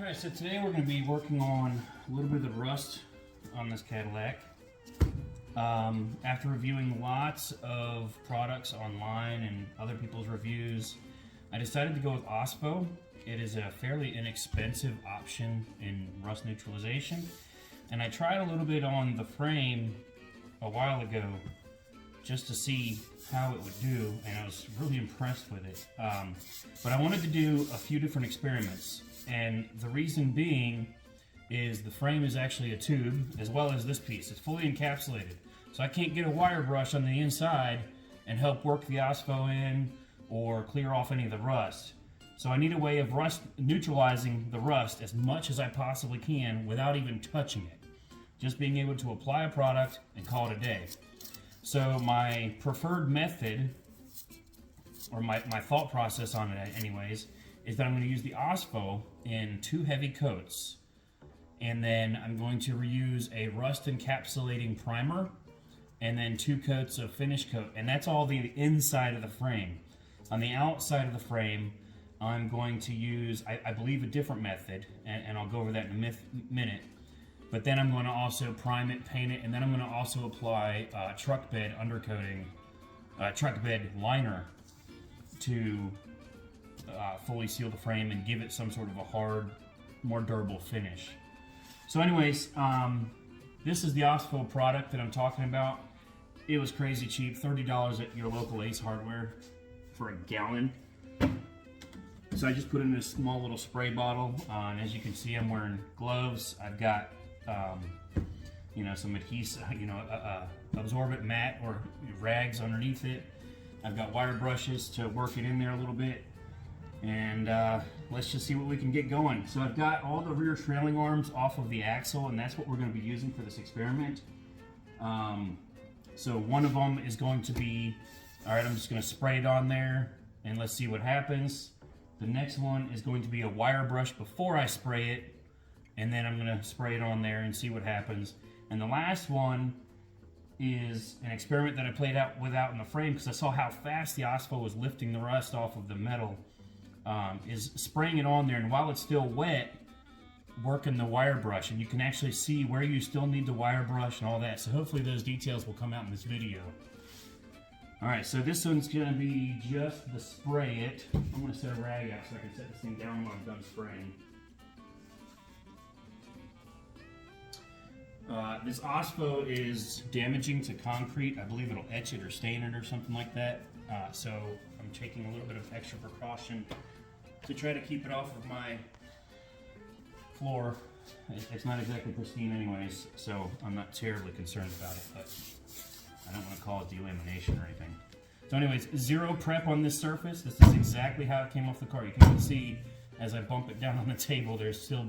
Alright, so today we're going to be working on a little bit of the rust on this Cadillac. After reviewing lots of products online and other people's reviews, I decided to go with OSPO. It is a fairly inexpensive option in rust neutralization, and I tried a little bit on the frame a while ago just to see how it would do, and I was really impressed with it. But I wanted to do a few different experiments, and the reason being is the frame is actually a tube as well as this piece. It's fully encapsulated, so I can't get a wire brush on the inside and help work the OSPO in or clear off any of the rust. So I need a way of neutralizing the rust as much as I possibly can without even touching it. Just being able to apply a product and call it a day. So my preferred method, or my thought process on it anyways, is that I'm going to use the OSPO in 2 heavy coats. And then I'm going to reuse a rust encapsulating primer and then 2 coats of finish coat. And that's all the inside of the frame. On the outside of the frame, I'm going to use, I believe, a different method, and I'll go over that in a minute. But then I'm going to also prime it, paint it, and then I'm going to also apply truck bed undercoating, truck bed liner to fully seal the frame and give it some sort of a hard, more durable finish. So anyways, this is the OSPO product that I'm talking about. It was crazy cheap, $30 at your local Ace Hardware for a gallon. So I just put it in this small little spray bottle, and as you can see, I'm wearing gloves. I've got some adhesive, absorbent mat or rags underneath it. I've got wire brushes to work it in there a little bit, and let's just see what we can get going. So I've got all the rear trailing arms off of the axle, and that's what we're going to be using for this experiment. So one of them is going to be, all right, I'm just going to spray it on there, and let's see what happens. The next one is going to be a wire brush before I spray it, and then I'm going to spray it on there and see what happens. And the last one is an experiment that I played out without in the frame because I saw how fast the OSPO was lifting the rust off of the metal, is spraying it on there, and while it's still wet, working the wire brush, and you can actually see where you still need the wire brush and all that. So hopefully those details will come out in this video. Alright, so this one's going to be just the spray it. I'm going to set a rag out so I can set this thing down when I'm done spraying. This OSPO is damaging to concrete. I believe it'll etch it or stain it or something like that. So I'm taking a little bit of extra precaution to try to keep it off of my floor. It's not exactly pristine anyways, so I'm not terribly concerned about it, but I don't want to call it delamination or anything. So anyways, zero prep on this surface. This is exactly how it came off the car. You can see as I bump it down on the table, there's still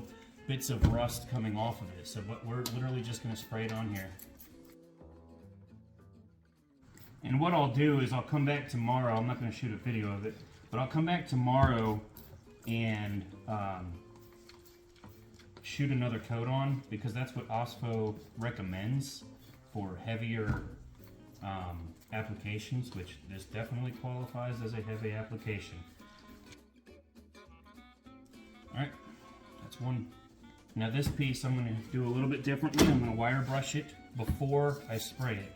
bits of rust coming off of it. So we're literally just going to spray it on here. And what I'll do is I'll come back tomorrow. I'm not going to shoot a video of it, but I'll come back tomorrow and shoot another coat on, because that's what OSPO recommends for heavier applications, which this definitely qualifies as a heavy application. Alright, that's one. Now this piece I'm going to do a little bit differently. I'm going to wire brush it before I spray it.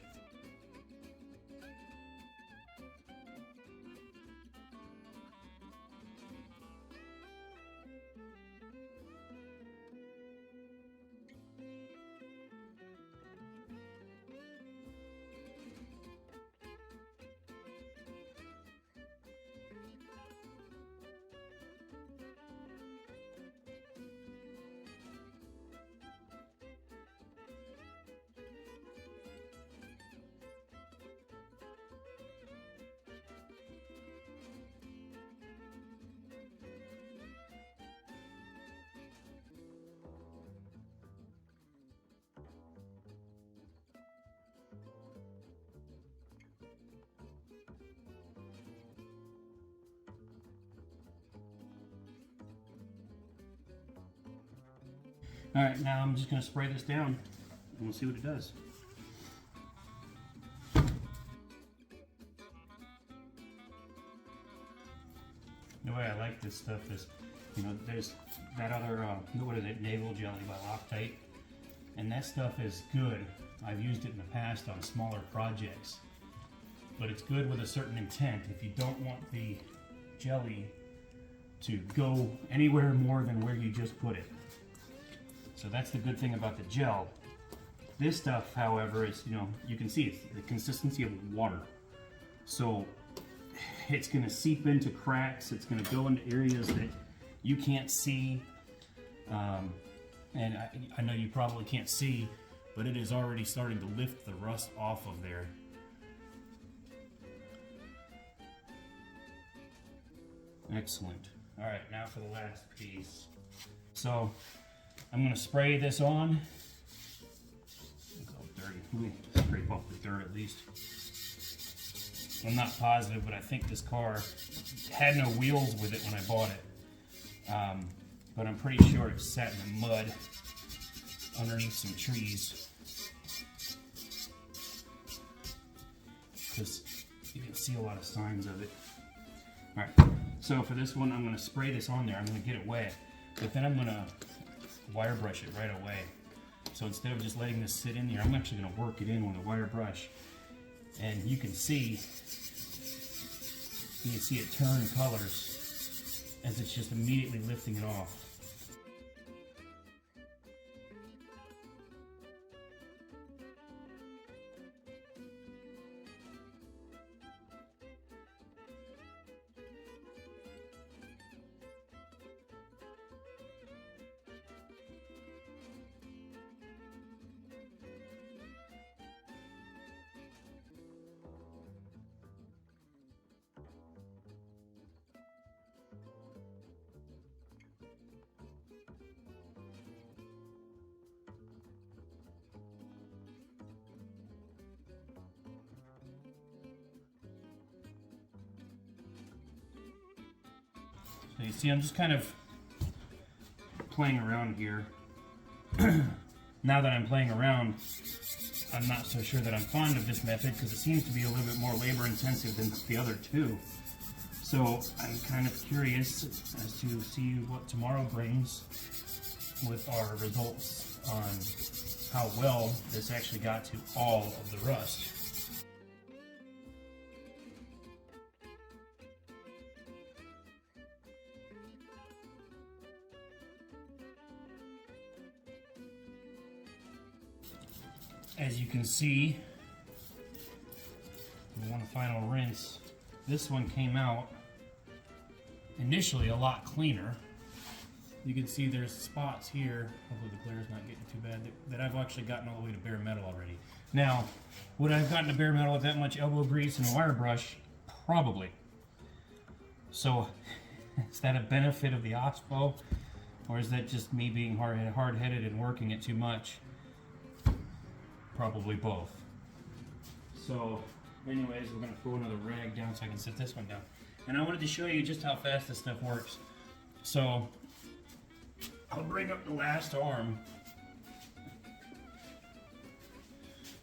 Alright, now I'm just going to spray this down and we'll see what it does. The way I like this stuff is You know, there's that other, what is it, naval jelly by Loctite, and that stuff is good. I've used it in the past on smaller projects, but it's good with a certain intent. If you don't want the jelly to go anywhere more than where you just put it. So that's the good thing about the gel. This stuff, however, is, you know, you can see it's the consistency of water. So it's going to seep into cracks. It's going to go into areas that you can't see. And I know you probably can't see, but it is already starting to lift the rust off of there. Excellent. All right, now for the last piece. So I'm going to spray this on. It's all dirty. Scrape off the dirt at least. I'm not positive, but I think this car had no wheels with it when I bought it. But I'm pretty sure it sat in the mud underneath some trees. Because you can see a lot of signs of it. All right, so for this one, I'm going to spray this on there. I'm going to get it wet, but then I'm going to wire brush it right away. So instead of just letting this sit in there, I'm actually going to work it in with a wire brush. And you can see it turn colors as it's just immediately lifting it off. So you see, I'm just kind of playing around here. Now that I'm playing around, I'm not so sure that I'm fond of this method because it seems to be a little bit more labor intensive than the other two. So I'm kind of curious as to see what tomorrow brings with our results on how well this actually got to all of the rust. As you can see, in one final rinse, this one came out initially a lot cleaner. You can see there's spots here, hopefully the glare is not getting too bad, that I've actually gotten all the way to bare metal already. Now, would I have gotten to bare metal with that much elbow grease and a wire brush? Probably. So, is that a benefit of the OSPO, or is that just me being hard-headed and working it too much? Probably both. So, anyways, we're going to throw another rag down so I can set this one down. And I wanted to show you just how fast this stuff works. So, I'll bring up the last arm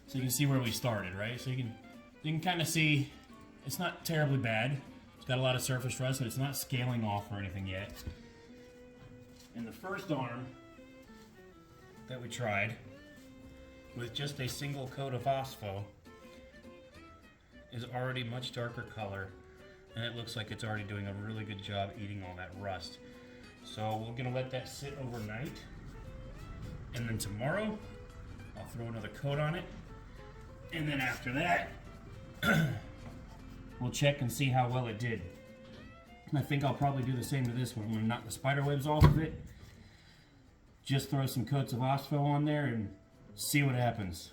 so you can see where we started, right? So you can kind of see it's not terribly bad. It's got a lot of surface rust, but it's not scaling off or anything yet. And the first arm that we tried with just a single coat of OSPO is already much darker color, and it looks like it's already doing a really good job eating all that rust. So we're gonna let that sit overnight, and then tomorrow I'll throw another coat on it, and then after that we'll check and see how well it did. And I think I'll probably do the same to this one. I'm gonna knock the spider webs off of it, just throw some coats of OSPO on there and see what happens.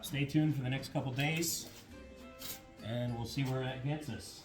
Stay tuned for the next couple days, and we'll see where that gets us.